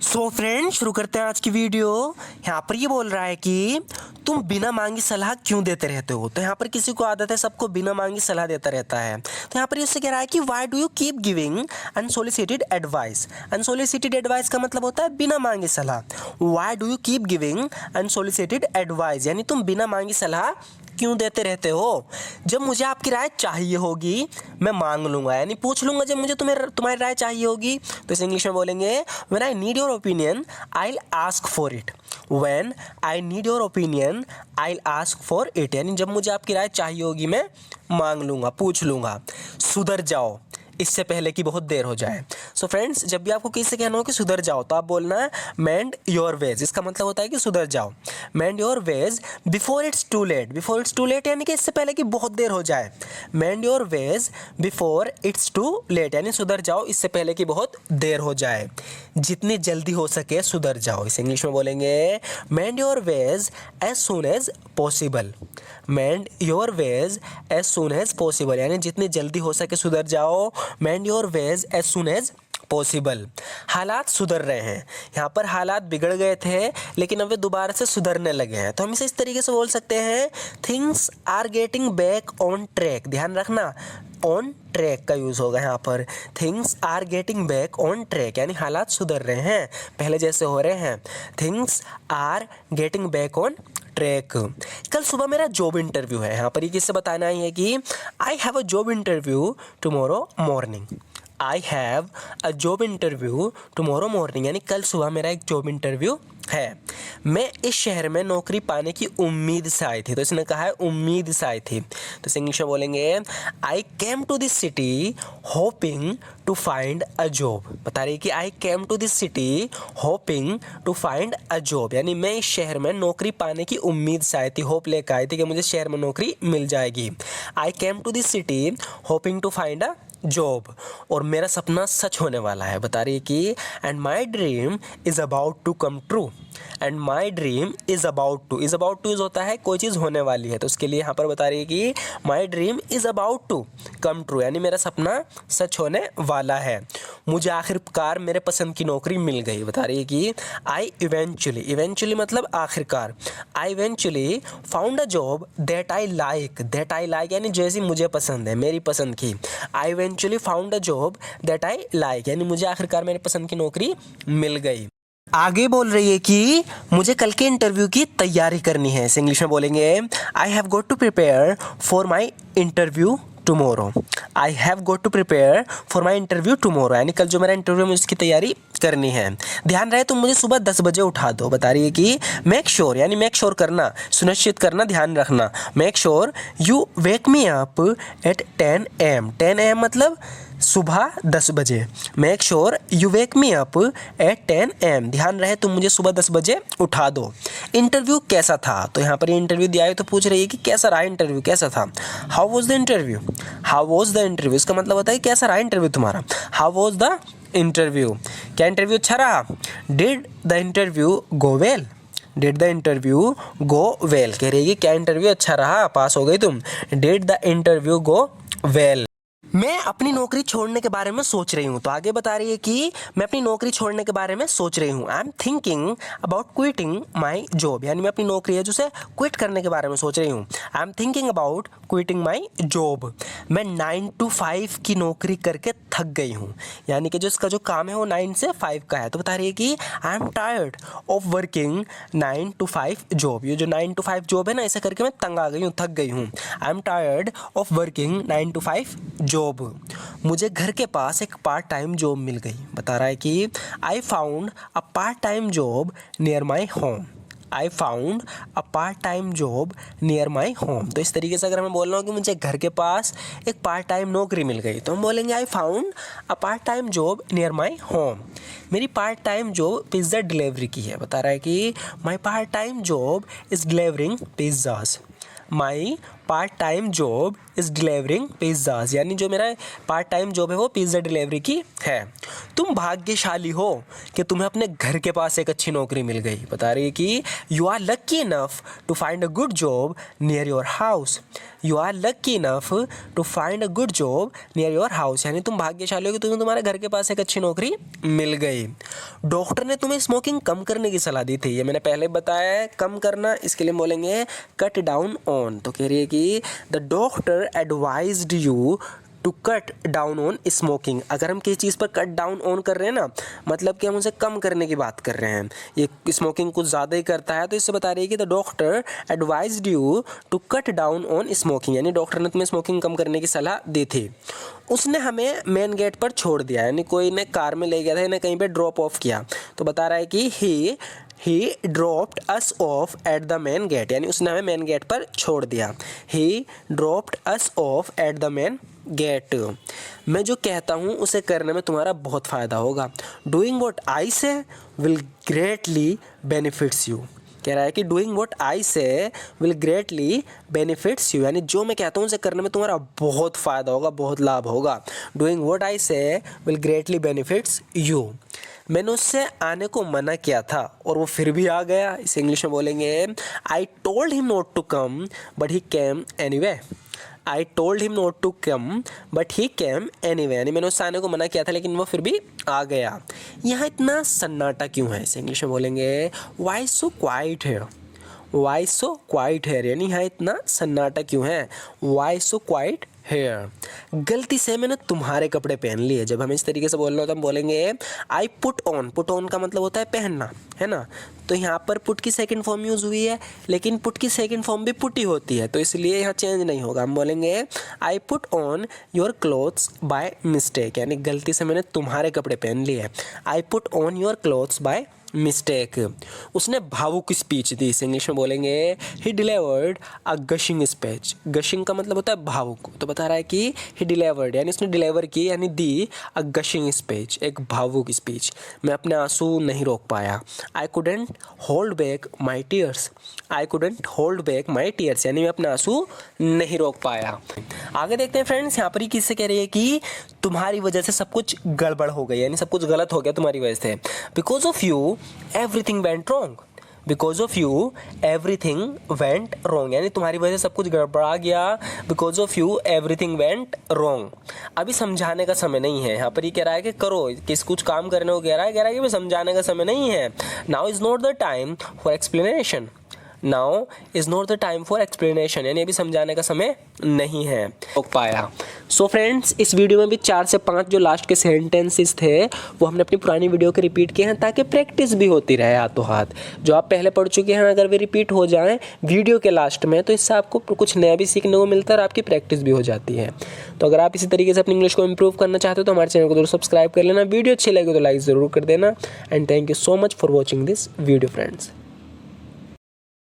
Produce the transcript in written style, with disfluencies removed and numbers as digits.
So friend, शुरू करते हैं आज की वीडियो। यहाँ पर ये बोल रहा है कि तुम बिना मांगी सलाह क्यों देते रहते हो। तो यहाँ पर किसी को आदत है सबको बिना मांगी सलाह देता रहता है। तो यहाँ पर इससे कह रहा है कि why do you keep giving unsolicited advice. Unsolicited advice का मतलब होता है बिना मांगी सलाह। Why do you keep giving unsolicited advice, यानी तुम बिना मांगी सलाह क्यों देते रहते हो। जब मुझे आपकी राय चाहिए होगी मैं मांग लूंगा, यानी पूछ लूंगा जब मुझे तुम्हारी राय चाहिए होगी। तो इसे इंग्लिश में बोलेंगे when I need your opinion I will ask for it. When I need your opinion I will ask for it, यानी जब मुझे आपकी राय चाहिए होगी मैं मांग लूंगा, पूछ लूंगा। सुधर जाओ इससे पहले कि बहुत देर हो जाए। सो फ्रेंड्स, जब भी आपको किसी से कहना हो कि सुधर जाओ तो आप बोलना है मेंड योर वेज। इसका मतलब होता है कि सुधर जाओ। Mend your ways before it's too late. Before it's too late यानी कि इससे पहले कि बहुत देर हो जाए। Mend your ways before it's too late, यानी सुधर जाओ इससे पहले कि बहुत देर हो जाए। जितनी जल्दी हो सके सुधर जाओ। इसे इंग्लिश में बोलेंगे mend your ways as soon as possible. Mend your ways as soon as possible, यानी जितनी जल्दी हो सके सुधर जाओ। Mend your ways as soon as possible. हालात सुधर रहे हैं। यहाँ पर हालात बिगड़ गए थे लेकिन अब वे दोबारा से सुधरने लगे हैं। तो हम इसे इस तरीके से बोल सकते हैं things are getting back on track. ध्यान रखना, ऑन ट्रैक का यूज़ होगा यहाँ पर। Things are getting back on track, यानी हालात सुधर रहे हैं, पहले जैसे हो रहे हैं। Things are getting back on track. कल सुबह मेरा जॉब इंटरव्यू है। यहाँ पर ये किससे बताना है कि I have a job interview tomorrow morning. I have a job interview tomorrow morning, यानी कल सुबह मेरा एक जॉब इंटरव्यू है। मैं इस शहर में नौकरी पाने की उम्मीद से आई थी। तो इसने कहा है उम्मीद से आई थी। तो इसे इंग्लिश में बोलेंगे I came to this city hoping to find a job. बता रही है कि I came to this city hoping to find a job, यानी मैं इस शहर में नौकरी पाने की उम्मीद से आई थी। होप लेकर आई थी कि मुझे शहर में नौकरी मिल जाएगी। I came to this city hoping to find a job, और मेरा सपना सच होने वाला है। बता रही है कि and my dream is about to come true. And my dream is about to, is about to होता है कोई चीज़ होने वाली है, तो उसके लिए यहाँ पर बता रही है कि my dream is about to come true, यानी मेरा सपना सच होने वाला है। मुझे आखिरकार मेरे पसंद की नौकरी मिल गई। बता रही है कि आई इवेंचुअली, इवेंचुअली मतलब आखिरकार, आई eventually found a job that I like. That I like यानी जैसी मुझे पसंद है, मेरी पसंद की। आई eventually found a job that I like, यानी मुझे आखिरकार मेरे पसंद की नौकरी मिल गई। आगे बोल रही है कि मुझे कल के इंटरव्यू की तैयारी करनी है। इसे इंग्लिश में बोलेंगे I have got to prepare for my interview tomorrow. I have got to prepare for my interview tomorrow, यानी कल जो मेरा इंटरव्यू है उसकी तैयारी करनी है। ध्यान रहे तुम मुझे सुबह 10 बजे उठा दो। बता रही है कि मेक श्योर, यानी मेक श्योर करना, सुनिश्चित करना, ध्यान रखना। Make sure you wake me up at 10 AM। 10 AM मतलब सुबह 10 बजे। Make sure you wake me up at 10 AM। ध्यान रहे तुम मुझे सुबह 10 बजे उठा दो। इंटरव्यू कैसा था, तो यहाँ पर इंटरव्यू दिया है तो पूछ रही है कि कैसा रहा इंटरव्यू, कैसा था। How was the interview, how was the interview, इसका मतलब होता है कैसा रहा इंटरव्यू तुम्हारा। हाउ वॉज द इंटरव्यू, क्या इंटरव्यू अच्छा रहा। Did the interview go well, did the interview go well, कह रही है कि क्या इंटरव्यू अच्छा रहा, पास हो गई तुम। Did the interview go well. मैं अपनी नौकरी छोड़ने के बारे में सोच रही हूँ। तो आगे बता रही है कि मैं अपनी नौकरी छोड़ने के बारे में सोच रही हूँ। I am thinking about quitting my job, यानी मैं अपनी नौकरी है जिसे क्विट करने के बारे में सोच रही हूँ। I am thinking about quitting my job. मैं 9 to 5 की नौकरी करके थक गई हूँ, यानी कि जो इसका जो काम है वो 9 से 5 का है। तो बता रही है कि I am tired of working 9 to 5 job. ये जो 9 to 5 जॉब है ना, इसे करके मैं तंग आ गई हूँ, थक गई हूँ। I am tired of working 9 to 5 job. मुझे घर के पास एक पार्ट टाइम जॉब मिल गई। बता रहा है कि आई found a part time job near my home. I found a part time job near my home. तो इस तरीके से अगर मैं बोल रहा हूँ कि मुझे घर के पास एक पार्ट टाइम नौकरी मिल गई तो हम बोलेंगे I found a part time job near my home. मेरी part time job pizza delivery की है। बता रहा है कि my part time job is delivering pizzas. My part time job is delivering pizzas, यानी जो मेरा पार्ट टाइम जॉब है वो पिज़्ज़ा डिलीवरी की है। तुम भाग्यशाली हो कि तुम्हें अपने घर के पास एक अच्छी नौकरी मिल गई। बता रही है कि you are lucky enough to find a good job near your house. You are lucky enough to find a good job near your house, यानी तुम भाग्यशाली हो कि तुम्हें तुम्हारे घर के पास एक अच्छी नौकरी मिल गई। डॉक्टर ने तुम्हें स्मोकिंग कम करने की सलाह दी थी, ये मैंने पहले बताया है। कम करना, इसके लिए बोलेंगे कट डाउन ऑन। तो कह रही है कि the doctor advised you to cut down on smoking. अगर हम किसी चीज़ पर कट डाउन ऑन कर रहे हैं ना, मतलब कि हम उसे कम करने की बात कर रहे हैं। ये स्मोकिंग कुछ ज़्यादा ही करता है, तो इससे बता रही है कि the doctor advised you to cut down on smoking, यानी डॉक्टर ने तुम्हें स्मोकिंग कम करने की सलाह दी थी। उसने हमें मेन गेट पर छोड़ दिया, यानी कोई ने कार में ले गया था, इन्हें कहीं पर ड्रॉप ऑफ किया। तो बता रहा है कि he dropped us off at the main gate, यानी उसने हमें मेन गेट पर छोड़ दिया। He dropped us off at the main gate. मैं जो कहता हूँ उसे करने में तुम्हारा बहुत फ़ायदा होगा। डूइंग वॉट आई से विल ग्रेटली बेनिफिट्स यू। कह रहा है कि डूइंग वॉट आई से विल ग्रेटली बेनिफिट्स यू, यानी जो मैं कहता हूँ उसे करने में तुम्हारा बहुत फ़ायदा होगा, बहुत लाभ होगा। डूइंग वॉट आई से विल ग्रेटली बेनिफिट्स यू। मैंने उससे आने को मना किया था और वो फिर भी आ गया। इसे इंग्लिश में बोलेंगे I told him not to come but he came anyway. I told him not to come but he came anyway, यानी मैंने उससे आने को मना किया था लेकिन वो फिर भी आ गया। यहाँ इतना सन्नाटा क्यों है? इसे इंग्लिश में बोलेंगे वाई सो क्वाइट है। वाई सो क्वाइट है, यानी यहाँ इतना सन्नाटा क्यों है? Y so quite hair. गलती से मैंने तुम्हारे कपड़े पहन लिए। जब हमें इस तरीके से बोलना होता है हम बोलेंगे I put on. Put on का मतलब होता है पहनना, है ना। तो यहाँ पर पुट की सेकंड फॉर्म यूज़ हुई है, लेकिन पुट की सेकंड फॉर्म भी पुट ही होती है, तो इसलिए यहाँ चेंज नहीं होगा। हम बोलेंगे I put on your clothes by mistake, यानी गलती से मैंने तुम्हारे कपड़े पहन लिए। I put on your clothes by mistake. उसने भावुक स्पीच दी। इसे इंग्लिश में बोलेंगे he delivered a gushing speech. Gushing का मतलब होता है भावुक, तो बता रहा है कि ही डिलीवर्ड, यानी उसने डिलीवर की, यानी दी अ गशिंग स्पीच, एक भावुक स्पीच। मैं अपने आंसू नहीं रोक पाया। I couldn't hold back my tears. I couldn't hold back my tears, यानी मैं अपने आंसू नहीं रोक पाया। आगे देखते हैं फ्रेंड्स, यहाँ पर ही किससे कह रही है कि तुम्हारी वजह से सब कुछ गड़बड़ हो गई, यानी सब कुछ गलत हो गया तुम्हारी वजह से। Because of you everything went wrong. Because of you everything went wrong, यानी तुम्हारी वजह से सब कुछ गड़बड़ा गया। Because of you everything went wrong. अभी समझाने का समय नहीं है। यहाँ पर ये कह रहा है कि करो, किस कुछ काम करने को कह रहा है कि समझाने का समय नहीं है। Now is not the time for explanation. Now is not the time for explanation, यानी अभी समझाने का समय नहीं है। रोक पाया। सो फ्रेंड्स, इस वीडियो में भी 4 से 5 जो लास्ट के सेंटेंसेस थे वो हमने अपनी पुरानी वीडियो के रिपीट किए हैं, ताकि प्रैक्टिस भी होती रहे हाथों हाथ। जो आप पहले पढ़ चुके हैं अगर वे रिपीट हो जाएं वीडियो के लास्ट में, तो इससे आपको कुछ नया भी सीखने को मिलता है और आपकी प्रैक्टिस भी हो जाती है। तो अगर आप इसी तरीके से अपनी इंग्लिश को इम्प्रूव करना चाहते हो तो हमारे चैनल को जरूर सब्सक्राइब कर लेना। वीडियो अच्छी लगी तो लाइक ज़रूर कर देना। And thank you so much for watching this video friends.